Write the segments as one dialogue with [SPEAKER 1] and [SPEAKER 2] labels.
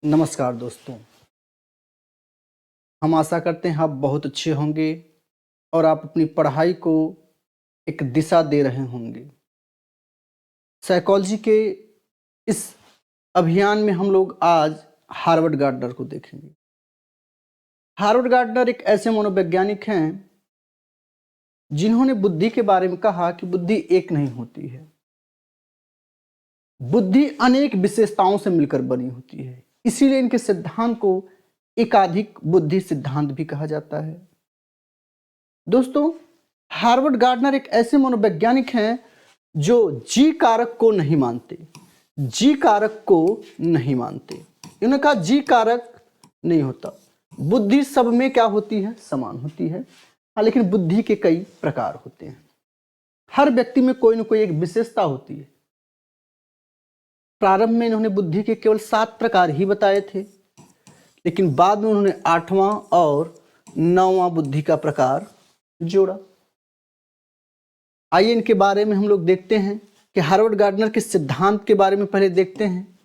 [SPEAKER 1] नमस्कार दोस्तों। हम आशा करते हैं आप बहुत अच्छे होंगे और आप अपनी पढ़ाई को एक दिशा दे रहे होंगे। साइकोलॉजी के इस अभियान में हम लोग आज हार्वर्ड गार्डनर को देखेंगे। हार्वर्ड गार्डनर एक ऐसे मनोवैज्ञानिक हैं जिन्होंने बुद्धि के बारे में कहा कि बुद्धि एक नहीं होती है, बुद्धि अनेक विशेषताओं से मिलकर बनी होती है। इसीलिए इनके सिद्धांत को एकाधिक बुद्धि सिद्धांत भी कहा जाता है। दोस्तों, हार्वर्ड गार्डनर एक ऐसे मनोवैज्ञानिक हैं जो जी कारक को नहीं मानते। जी कारक को नहीं मानते। इन्होंने कहा जी कारक नहीं होता, बुद्धि सब में क्या होती है? समान होती है। हाँ, लेकिन बुद्धि के कई प्रकार होते हैं। हर व्यक्ति में कोई ना कोई एक विशेषता होती है। प्रारंभ में इन्होंने बुद्धि के केवल 7 प्रकार ही बताए थे, लेकिन बाद में उन्होंने 8वां और 9वां बुद्धि का प्रकार जोड़ा। आइए इनके बारे में हम लोग देखते हैं कि हार्वर्ड गार्डनर के सिद्धांत के बारे में पहले देखते हैं।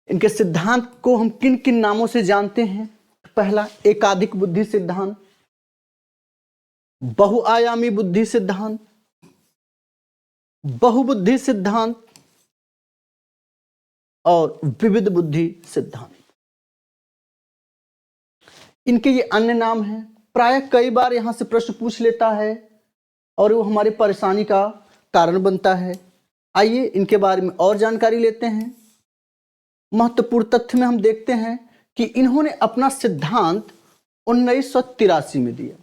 [SPEAKER 1] इनके सिद्धांत को हम किन किन नामों से जानते हैं? पहला, एकाधिक बुद्धि सिद्धांत, बहुआयामी बुद्धि सिद्धांत, बहुबुद्धि सिद्धांत और विविध बुद्धि सिद्धांत। इनके ये अन्य नाम हैं। प्रायः कई बार यहां से प्रश्न पूछ लेता है और वो हमारी परेशानी का कारण बनता है। आइए इनके बारे में और जानकारी लेते हैं। महत्वपूर्ण तथ्य में हम देखते हैं कि इन्होंने अपना सिद्धांत 1983 में दिया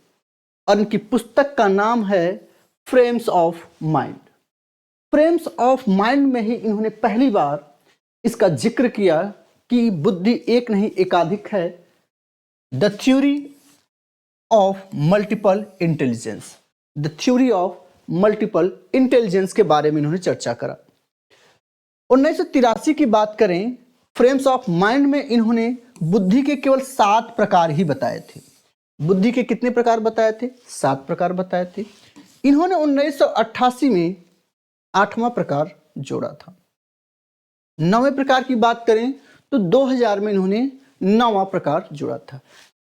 [SPEAKER 1] और इनकी पुस्तक का नाम है frames of mind. Frames of mind में ही इन्होंने पहली बार इसका जिक्र किया कि बुद्धि एक नहीं एकाधिक है। The theory of multiple intelligence, the theory of multiple intelligence के बारे में इन्होंने चर्चा करा। 1983 की बात करें, फ्रेम्स ऑफ माइंड में इन्होंने बुद्धि के केवल 7 प्रकार ही बताए थे। बुद्धि के कितने प्रकार बताए थे? 7 प्रकार बताए थे। इन्होंने 1988 में 8वां प्रकार जोड़ा था। 9वें प्रकार की बात करें तो 2000 में इन्होंने 9वां प्रकार जोड़ा था।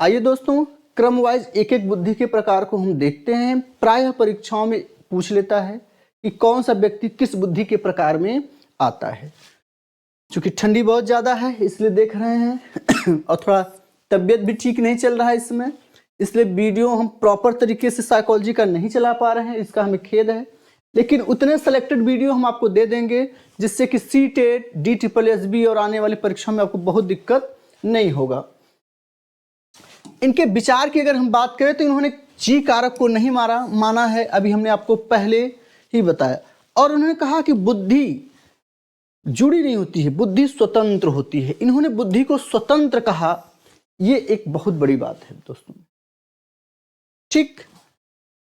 [SPEAKER 1] आइए दोस्तों, क्रम वाइज एक एक बुद्धि के प्रकार को हम देखते हैं। प्रायः परीक्षाओं में पूछ लेता है कि कौन सा व्यक्ति किस बुद्धि के प्रकार में आता है। क्योंकि ठंडी बहुत ज़्यादा है इसलिए देख रहे हैं और थोड़ा तबीयत भी ठीक नहीं चल रहा है इस समय, इसलिए वीडियो हम प्रॉपर तरीके से साइकोलॉजी का नहीं चला पा रहे हैं, इसका हमें खेद है। लेकिन उतने सेलेक्टेड वीडियो हम आपको दे देंगे जिससे कि CTET, DSSB और आने वाली परीक्षा में आपको बहुत दिक्कत नहीं होगा। इनके विचार की अगर हम बात करें तो इन्होंने जी कारक को नहीं माना है, अभी हमने आपको पहले ही बताया। और उन्होंने कहा कि बुद्धि जुड़ी नहीं होती है, बुद्धि स्वतंत्र होती है। इन्होंने बुद्धि को स्वतंत्र कहा, ये एक बहुत बड़ी बात है दोस्तों। ठीक,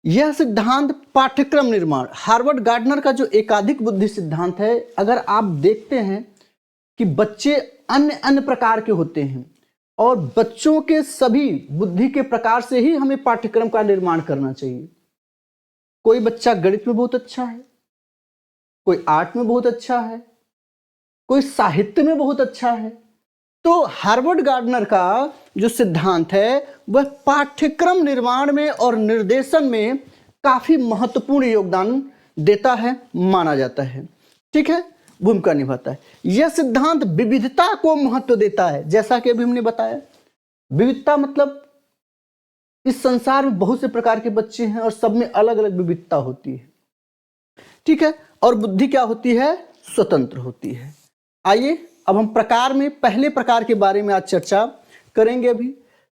[SPEAKER 1] यह सिद्धांत पाठ्यक्रम निर्माण, हार्वर्ड गार्डनर का जो एकाधिक बुद्धि सिद्धांत है, अगर आप देखते हैं कि बच्चे अन्य अन्य प्रकार के होते हैं और बच्चों के सभी बुद्धि के प्रकार से ही हमें पाठ्यक्रम का निर्माण करना चाहिए। कोई बच्चा गणित में बहुत अच्छा है, कोई आर्ट में बहुत अच्छा है, कोई साहित्य में बहुत अच्छा है। तो हार्वर्ड गार्डनर का जो सिद्धांत है वह पाठ्यक्रम निर्माण में और निर्देशन में काफी महत्वपूर्ण योगदान देता है, माना जाता है। ठीक है, भूमिका निभाता है। यह सिद्धांत विविधता को महत्व देता है। जैसा कि अभी हमने बताया, विविधता मतलब इस संसार में बहुत से प्रकार के बच्चे हैं और सब में अलग अलग विविधता होती है। ठीक है, और बुद्धि क्या होती है? स्वतंत्र होती है। आइए अब हम प्रकार में पहले प्रकार के बारे में आज चर्चा करेंगे। अभी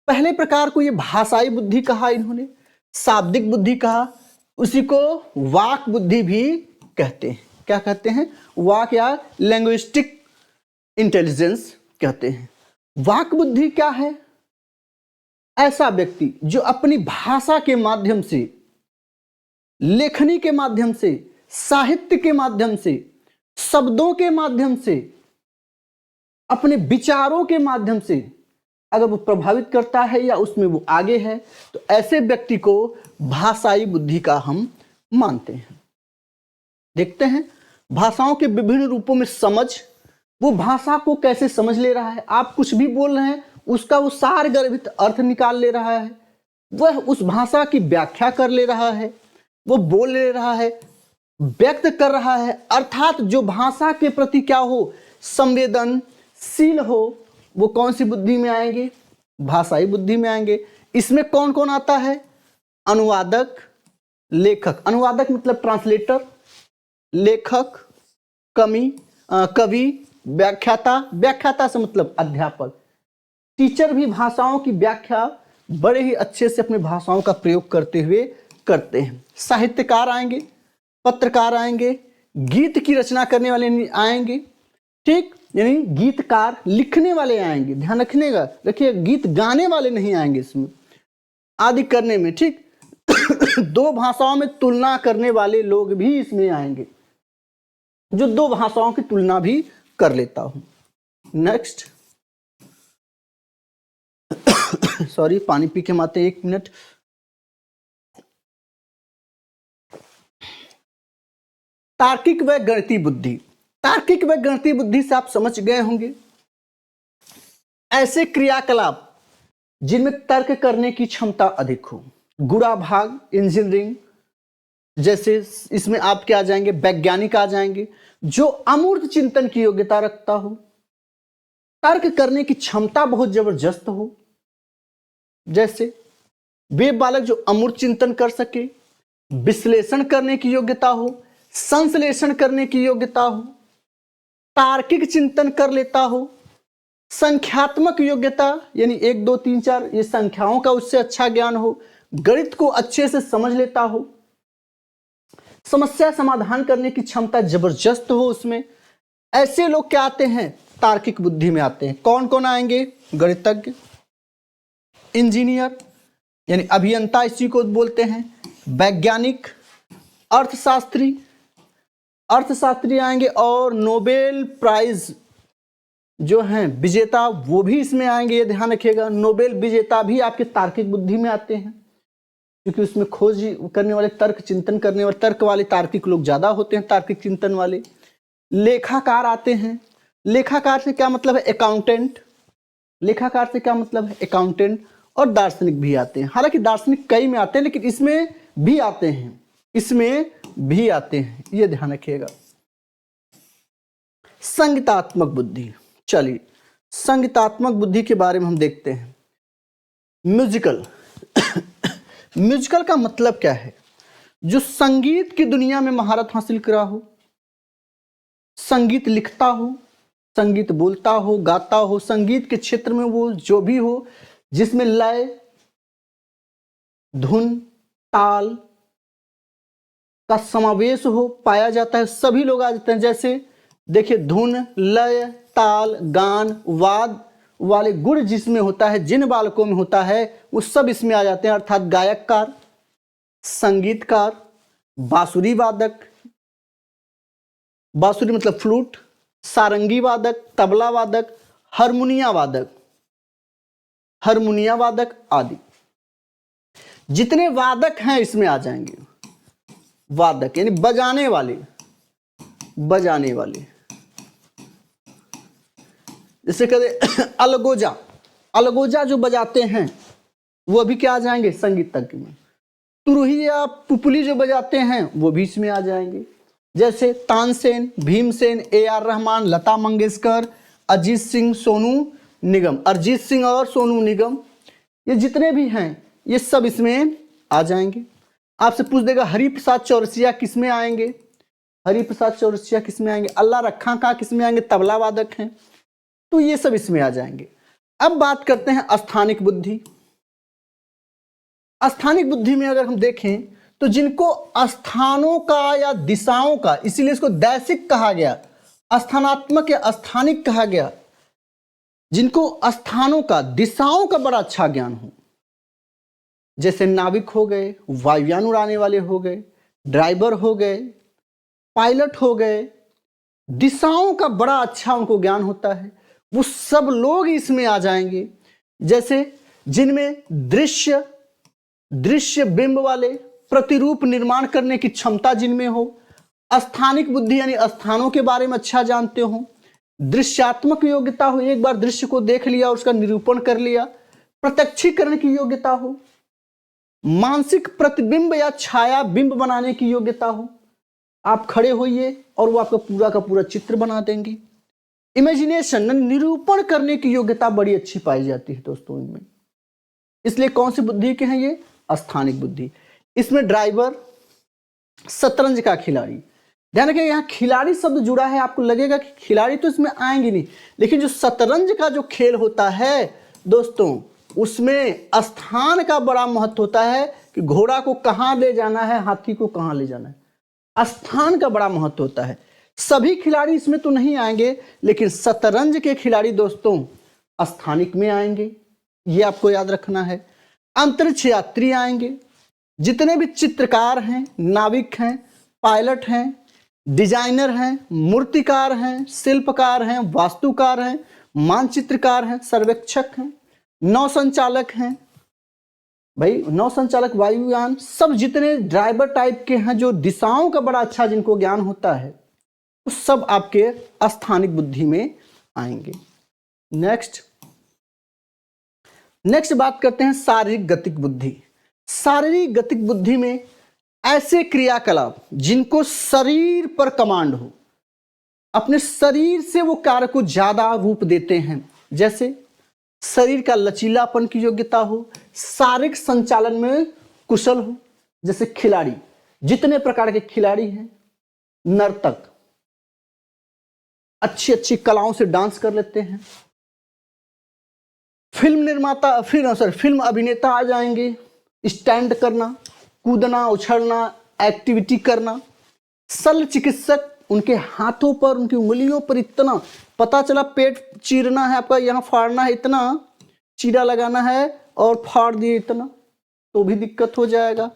[SPEAKER 1] पहले प्रकार को ये भाषाई बुद्धि कहा, इन्होंने शाब्दिक बुद्धि कहा, उसी को वाक बुद्धि भी कहते हैं। क्या कहते हैं? वाक या लैंग्विस्टिक इंटेलिजेंस कहते हैं। वाक बुद्धि क्या है? ऐसा व्यक्ति जो अपनी भाषा के माध्यम से, लेखनी के माध्यम से, साहित्य के माध्यम से, शब्दों के माध्यम से, अपने विचारों के माध्यम से अगर वो प्रभावित करता है या उसमें वो आगे है, तो ऐसे व्यक्ति को भाषाई बुद्धि का हम मानते हैं। देखते हैं भाषाओं के विभिन्न रूपों में समझ, वो भाषा को कैसे समझ ले रहा है। आप कुछ भी बोल रहे हैं उसका वो सार गर्भित अर्थ निकाल ले रहा है, वह उस भाषा की व्याख्या कर ले रहा है, वो बोल ले रहा है, व्यक्त कर रहा है। अर्थात जो भाषा के प्रति क्या हो, संवेदनशील हो, वो कौन सी बुद्धि में आएंगे, भाषाई बुद्धि में आएंगे। इसमें कौन कौन आता है, अनुवादक, लेखक। अनुवादक मतलब ट्रांसलेटर, लेखक, कवि, व्याख्याता। व्याख्याता से मतलब अध्यापक। टीचर भी भाषाओं की व्याख्या बड़े ही अच्छे से अपने भाषाओं का प्रयोग करते हुए करते हैं। साहित्यकार आएंगे, पत्रकार आएंगे, गीत की रचना करने वाले आएंगे, ठीक, यानी गीतकार, लिखने वाले आएंगे। ध्यान रखिएगा, देखिए गीत गाने वाले नहीं आएंगे इसमें, आदि करने में, ठीक। दो भाषाओं में तुलना करने वाले लोग भी इसमें आएंगे, जो दो भाषाओं की तुलना भी कर लेता हूं। नेक्स्ट, सॉरी पानी पी के माते, 1 मिनट। तार्किक व गणितीय बुद्धि। तार्किक व गणितीय बुद्धि से आप समझ गए होंगे, ऐसे क्रियाकलाप जिनमें तर्क करने की क्षमता अधिक हो। गुणा भाग, इंजीनियरिंग जैसे, इसमें आप क्या आ जाएंगे, वैज्ञानिक आ जाएंगे, जो अमूर्त चिंतन की योग्यता रखता हो, तर्क करने की क्षमता बहुत जबरदस्त हो। जैसे वे बालक जो अमूर्त चिंतन कर सके, विश्लेषण करने की योग्यता हो, संश्लेषण करने की योग्यता हो, तार्किक चिंतन कर लेता हो, संख्यात्मक योग्यता यानी 1 2 3 4 ये संख्याओं का उससे अच्छा ज्ञान हो, गणित को अच्छे से समझ लेता हो, समस्या समाधान करने की क्षमता जबरदस्त हो उसमें। ऐसे लोग क्या आते हैं, तार्किक बुद्धि में आते हैं। कौन कौन आएंगे, गणितज्ञ, इंजीनियर यानी अभियंता इसी को बोलते हैं, वैज्ञानिक, अर्थशास्त्री, अर्थशास्त्री आएंगे, और नोबेल प्राइज जो हैं विजेता वो भी इसमें आएंगे। ये ध्यान रखिएगा, नोबेल विजेता भी आपके तार्किक बुद्धि में आते हैं, क्योंकि उसमें खोज करने वाले, तर्क चिंतन करने वाले, तर्क वाले तार्किक लोग ज्यादा होते हैं, तार्किक चिंतन वाले। लेखाकार आते हैं। लेखाकार से क्या मतलब है, अकाउंटेंट। लेखाकार से क्या मतलब है, अकाउंटेंट। और दार्शनिक भी आते हैं, हालांकि दार्शनिक कई में आते हैं, लेकिन इसमें भी आते हैं, इसमें भी आते हैं, ये ध्यान रखिएगा। संगीतात्मक बुद्धि। चलिए संगीतात्मक बुद्धि के बारे में हम देखते हैं। म्यूजिकल। म्यूजिकल का मतलब क्या है, जो संगीत की दुनिया में महारत हासिल करा हो, संगीत लिखता हो, संगीत बोलता हो, गाता हो, संगीत के क्षेत्र में वो जो भी हो, जिसमें लय, धुन, ताल का समावेश हो, पाया जाता है, सभी लोग आ जाते हैं। जैसे देखिए, धुन, लय, ताल, गान, वाद वाले गुण जिसमें होता है, जिन बालकों में होता है, वो सब इसमें आ जाते हैं। अर्थात गायककार, संगीतकार, बांसुरी वादक, बांसुरी मतलब फ्लूट, सारंगी वादक, तबला वादक, हारमोनिया वादक, हारमोनिया वादक आदि जितने वादक हैं इसमें आ जाएंगे। वादक यानी बजाने वाले, बजाने वाले। जैसे कहते अलगोजा, अलगोजा जो बजाते हैं वो भी क्या आ जाएंगे, संगीतज्ञ में। तुरही या पुपली जो बजाते हैं वो भी इसमें आ जाएंगे। जैसे तानसेन, भीमसेन, AR रहमान, लता मंगेशकर, अरिजीत सिंह, सोनू निगम, अरिजीत सिंह और सोनू निगम, ये जितने भी हैं ये सब इसमें आ जाएंगे। आपसे पूछ देगा हरिप्रसाद चौरसिया किस में आएंगे, हरिप्रसाद चौरसिया किस में आएंगे, अल्लाह रखा का किस में आएंगे, तबला वादक हैं, तो ये सब इसमें आ जाएंगे। अब बात करते हैं स्थानिक बुद्धि। स्थानिक बुद्धि में अगर हम देखें तो जिनको स्थानों का या दिशाओं का, इसीलिए इसको दैशिक कहा गया, स्थानात्मक या स्थानिक कहा गया, जिनको स्थानों का, दिशाओं का बड़ा अच्छा ज्ञान हो। जैसे नाविक हो गए, वायुयान उड़ाने वाले हो गए, ड्राइवर हो गए, पायलट हो गए, दिशाओं का बड़ा अच्छा उनको ज्ञान होता है, वो सब लोग इसमें आ जाएंगे। जैसे जिनमें दृश्य बिंब वाले, प्रतिरूप निर्माण करने की क्षमता जिनमें हो, स्थानिक बुद्धि यानी स्थानों के बारे में अच्छा जानते हो, दृश्यात्मक योग्यता हो, एक बार दृश्य को देख लिया, उसका निरूपण कर लिया। प्रत्यक्षीकरण की योग्यता हो, मानसिक प्रतिबिंब या छाया बिंब बनाने की योग्यता हो। आप खड़े होइए और वो आपका पूरा का पूरा चित्र बना देंगे। इमेजिनेशन, निरूपण करने की योग्यता बड़ी अच्छी पाई जाती है दोस्तों इनमें। इसलिए कौन सी बुद्धि के हैं ये? स्थानिक बुद्धि। इसमें ड्राइवर, शतरंज का खिलाड़ी, ध्यान रखिए यहाँ खिलाड़ी शब्द जुड़ा है, आपको लगेगा कि खिलाड़ी तो इसमें आएंगे नहीं, लेकिन जो शतरंज का जो खेल होता है दोस्तों, उसमें स्थान का बड़ा महत्व होता है कि घोड़ा को कहाँ ले जाना है, हाथी को कहाँ ले जाना है। स्थान का बड़ा महत्व होता है। सभी खिलाड़ी इसमें तो नहीं आएंगे, लेकिन शतरंज के खिलाड़ी दोस्तों स्थानिक में आएंगे, ये आपको याद रखना है। अंतरिक्ष यात्री आएंगे, जितने भी चित्रकार हैं, नाविक हैं, पायलट हैं, डिजाइनर हैं, मूर्तिकार हैं, शिल्पकार हैं, वास्तुकार हैं, मानचित्रकार हैं, सर्वेक्षक हैं, नौ संचालक हैं, भाई नौ संचालक, वायुयान, सब जितने ड्राइवर टाइप के हैं, जो दिशाओं का बड़ा अच्छा जिनको ज्ञान होता है, वो सब आपके स्थानिक बुद्धि में आएंगे। नेक्स्ट बात करते हैं शारीरिक गतिक बुद्धि। शारीरिक गतिक बुद्धि में ऐसे क्रियाकलाप जिनको शरीर पर कमांड हो, अपने शरीर से वो कार्य को ज्यादा रूप देते हैं, जैसे शरीर का लचीलापन की योग्यता हो, शारीरिक संचालन में कुशल हो, जैसे खिलाड़ी, जितने प्रकार के खिलाड़ी हैं, नर्तक अच्छी अच्छी कलाओं से डांस कर लेते हैं, फिल्म अभिनेता आ जाएंगे, स्टैंड करना, कूदना, उछलना, एक्टिविटी करना। शल्य चिकित्सक, उनके हाथों पर, उनकी उंगलियों पर इतना पता चला पेट चीरना है आपका, यहाँ फाड़ना है, इतना चीरा लगाना है और फाड़ दिए इतना, तो भी दिक्कत हो जाएगा,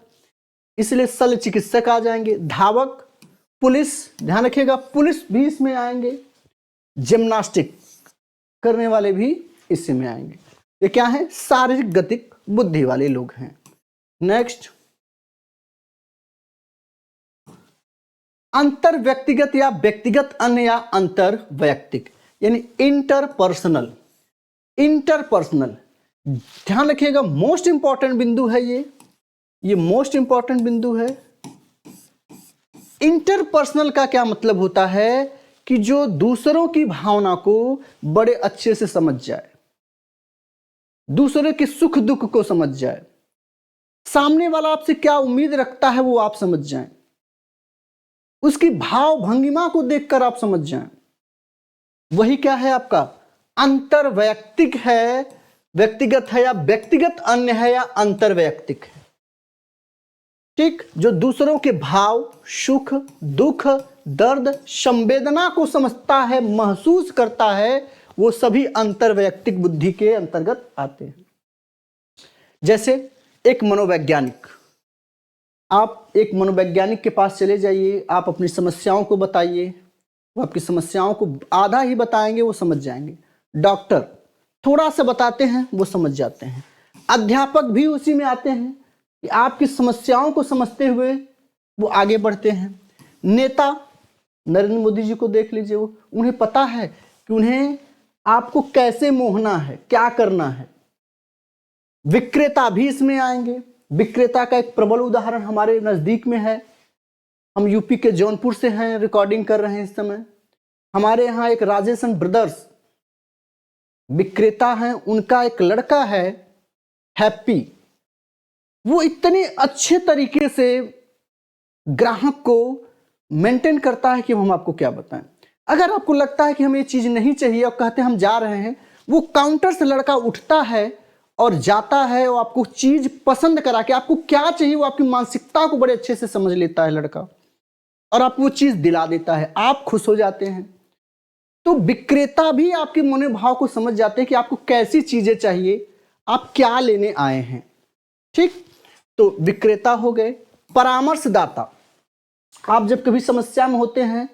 [SPEAKER 1] इसलिए शल्य चिकित्सक आ जाएंगे। धावक, पुलिस, ध्यान रखिएगा पुलिस भी इसमें आएंगे, जिम्नास्टिक करने वाले भी इसमें आएंगे। ये क्या है? शारीरिक गतिक बुद्धि वाले लोग हैं। नेक्स्ट, अंतर व्यक्तिगत या व्यक्तिगत अन्य या अंतर वैयक्तिक, यानी इंटरपर्सनल। ध्यान रखिएगा मोस्ट इंपॉर्टेंट बिंदु है ये मोस्ट इंपॉर्टेंट बिंदु है। इंटरपर्सनल का क्या मतलब होता है कि जो दूसरों की भावना को बड़े अच्छे से समझ जाए, दूसरे के सुख दुख को समझ जाए, सामने वाला आपसे क्या उम्मीद रखता है वो आप समझ जाएं, उसकी भाव भंगिमा को देखकर आप समझ जाएं, वही क्या है आपका अंतर वैयक्तिक है। व्यक्तिगत है या व्यक्तिगत अन्य है या अंतर वैयक्तिक है, ठीक। जो दूसरों के भाव, सुख दुख, दर्द, संवेदना को समझता है, महसूस करता है, वो सभी अंतर वैयक्तिक बुद्धि के अंतर्गत आते हैं। जैसे एक मनोवैज्ञानिक, आप एक मनोवैज्ञानिक के पास चले जाइए, आप अपनी समस्याओं को बताइए, वो आपकी समस्याओं को आधा ही बताएंगे, वो समझ जाएंगे। डॉक्टर थोड़ा सा बताते हैं, वो समझ जाते हैं। अध्यापक भी उसी में आते हैं कि आपकी समस्याओं को समझते हुए वो आगे बढ़ते हैं। नेता, नरेंद्र मोदी जी को देख लीजिए, वो उन्हें पता है कि उन्हें आपको कैसे मोहना है, क्या करना है। विक्रेता भी इसमें आएंगे। विक्रेता का एक प्रबल उदाहरण हमारे नजदीक में है। हम यूपी के जौनपुर से हैं, रिकॉर्डिंग कर रहे हैं इस समय। हमारे यहाँ एक राजेशन ब्रदर्स विक्रेता हैं, उनका एक लड़का है हैप्पी, वो इतने अच्छे तरीके से ग्राहक को मेंटेन करता है कि हम आपको क्या बताएं। अगर आपको लगता है कि हमें ये चीज नहीं चाहिए और कहते हैं हम जा रहे हैं, वो काउंटर से लड़का उठता है और जाता है और आपको चीज पसंद करा के, आपको क्या चाहिए वो आपकी मानसिकता को बड़े अच्छे से समझ लेता है लड़का, और आपको वो चीज दिला देता है, आप खुश हो जाते हैं। तो विक्रेता भी आपके मनोभाव को समझ जाते हैं कि आपको कैसी चीजें चाहिए, आप क्या लेने आए हैं, ठीक। तो विक्रेता हो गए। परामर्शदाता, आप जब कभी समस्या में होते हैं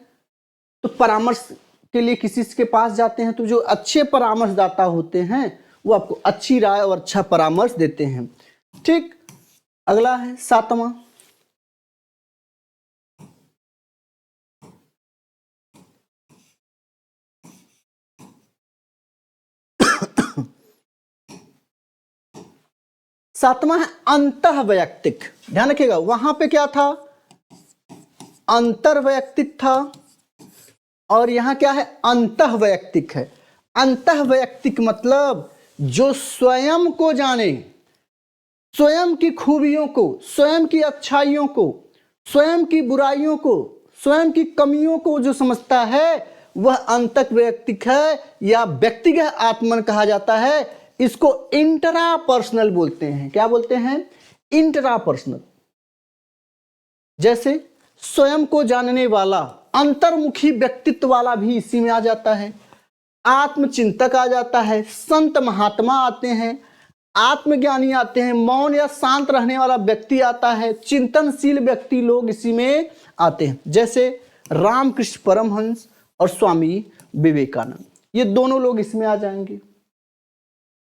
[SPEAKER 1] तो परामर्श के लिए किसी के पास जाते हैं, तो जो अच्छे परामर्शदाता होते हैं वो आपको अच्छी राय और अच्छा परामर्श देते हैं, ठीक। अगला है 7वां, सातवां है अंतःवैयक्तिक। ध्यान रखिएगा, वहां पे क्या था, अंतर्वैयक्तिक था, और यहां क्या है, अंतःवैयक्तिक है। अंतःवैयक्तिक मतलब जो स्वयं को जाने, स्वयं की खूबियों को, स्वयं की अच्छाइयों को, स्वयं की बुराइयों को, स्वयं की कमियों को जो समझता है वह अंतःवैयक्तिक है, या व्यक्तिगत आत्मन कहा जाता है। इसको इंट्रापर्सनल बोलते हैं। क्या बोलते हैं, इंट्रापर्सनल। जैसे स्वयं को जानने वाला, अंतर्मुखी व्यक्तित्व वाला भी इसी में आ जाता है। आत्मचिंतक आ जाता है, संत महात्मा आते हैं, आत्मज्ञानी आते हैं, मौन या शांत रहने वाला व्यक्ति आता है, चिंतनशील व्यक्ति लोग इसी में आते हैं। जैसे रामकृष्ण परमहंस और स्वामी विवेकानंद, ये दोनों लोग इसमें आ जाएंगे।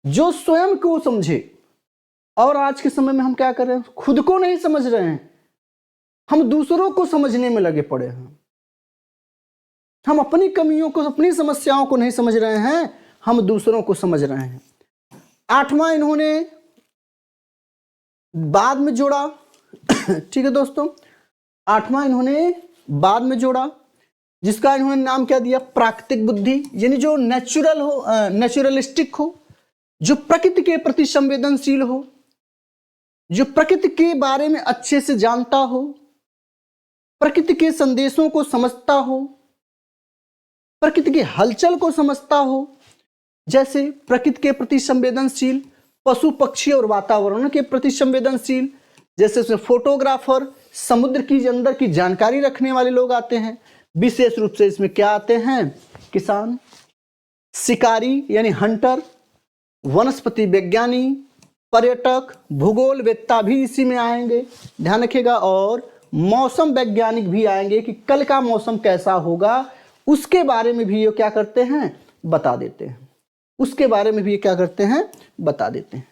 [SPEAKER 1] जो स्वयं को समझे। और आज के समय में हम क्या कर रहे हैं, खुद को नहीं समझ रहे हैं, हम दूसरों को समझने में लगे पड़े हैं। हम अपनी कमियों को, अपनी समस्याओं को नहीं समझ रहे हैं, हम दूसरों को समझ रहे हैं। आठवां इन्होंने बाद में जोड़ा, ठीक है दोस्तों, आठवां इन्होंने बाद में जोड़ा, जिसका इन्होंने नाम क्या दिया, प्राकृतिक बुद्धि। यानी जो नेचुरल हो, नेचुरलिस्टिक हो, जो प्रकृति के प्रति संवेदनशील हो, जो प्रकृति के बारे में अच्छे से जानता हो, प्रकृति के संदेशों को समझता हो, प्रकृति की हलचल को समझता हो। जैसे प्रकृति के प्रति संवेदनशील, पशु पक्षी और वातावरण के प्रति संवेदनशील। जैसे उसमें फोटोग्राफर, समुद्र की अंदर की जानकारी रखने वाले लोग आते हैं। विशेष रूप से इसमें क्या आते हैं, किसान, शिकारी यानी हंटर, वनस्पति विज्ञानी, पर्यटक, भूगोलवेत्ता भी इसी में आएंगे, ध्यान रखिएगा। और मौसम वैज्ञानिक भी आएंगे कि कल का मौसम कैसा होगा, उसके बारे में भी ये क्या करते हैं, बता देते हैं। उसके बारे में भी ये क्या करते हैं, बता देते हैं।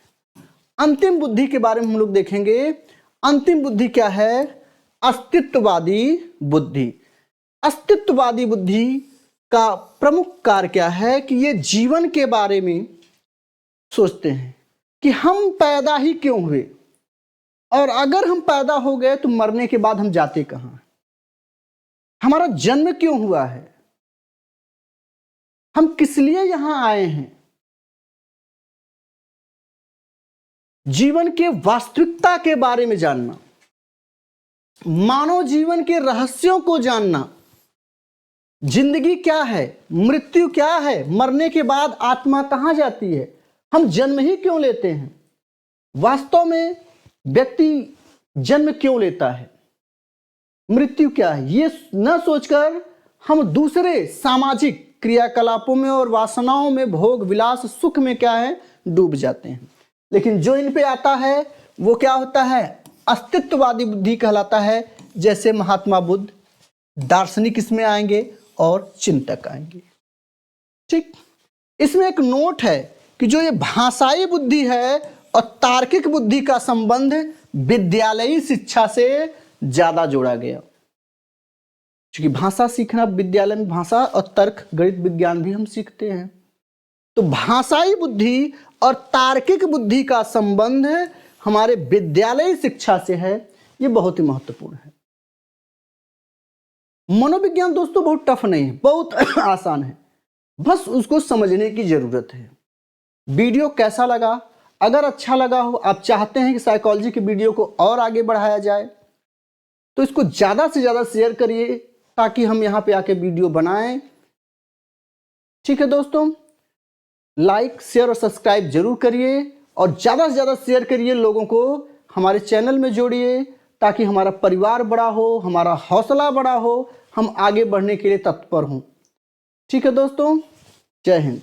[SPEAKER 1] अंतिम बुद्धि के बारे में हम लोग देखेंगे। अंतिम बुद्धि क्या है, अस्तित्ववादी बुद्धि। अस्तित्ववादी बुद्धि का प्रमुख कार्य क्या है कि ये जीवन के बारे में सोचते हैं कि हम पैदा ही क्यों हुए, और अगर हम पैदा हो गए तो मरने के बाद हम जाते कहां, हमारा जन्म क्यों हुआ है, हम किस लिए यहां आए हैं। जीवन के वास्तविकता के बारे में जानना, मानव जीवन के रहस्यों को जानना, जिंदगी क्या है, मृत्यु क्या है, मरने के बाद आत्मा कहां जाती है, हम जन्म ही क्यों लेते हैं, वास्तव में व्यक्ति जन्म क्यों लेता है, मृत्यु क्या है, ये न सोचकर हम दूसरे सामाजिक क्रियाकलापों में और वासनाओं में, भोग विलास सुख में क्या है, डूब जाते हैं। लेकिन जो इन पे आता है वो क्या होता है, अस्तित्ववादी बुद्धि कहलाता है। जैसे महात्मा बुद्ध, दार्शनिक इसमें आएंगे और चिंतक आएंगे। ठीक, इसमें एक नोट है कि जो ये भाषाई बुद्धि है और तार्किक बुद्धि का संबंध विद्यालयी शिक्षा से ज्यादा जोड़ा गया, क्योंकि भाषा सीखना विद्यालय में, भाषा और तर्क, गणित, विज्ञान भी हम सीखते हैं। तो भाषाई बुद्धि और तार्किक बुद्धि का संबंध हमारे विद्यालयी शिक्षा से है, ये बहुत ही महत्वपूर्ण है। मनोविज्ञान दोस्तों बहुत टफ नहीं है, बहुत आसान है, बस उसको समझने की जरूरत है। वीडियो कैसा लगा, अगर अच्छा लगा हो, आप चाहते हैं कि साइकोलॉजी के वीडियो को और आगे बढ़ाया जाए, तो इसको ज्यादा से ज्यादा शेयर करिए ताकि हम यहाँ पे आके वीडियो बनाएं। ठीक है दोस्तों, लाइक, शेयर और सब्सक्राइब जरूर करिए, और ज्यादा से ज्यादा शेयर करिए, लोगों को हमारे चैनल में जोड़िए ताकि हमारा परिवार बड़ा हो, हमारा हौसला बड़ा हो, हम आगे बढ़ने के लिए तत्पर हों। ठीक है दोस्तों, जय हिंद।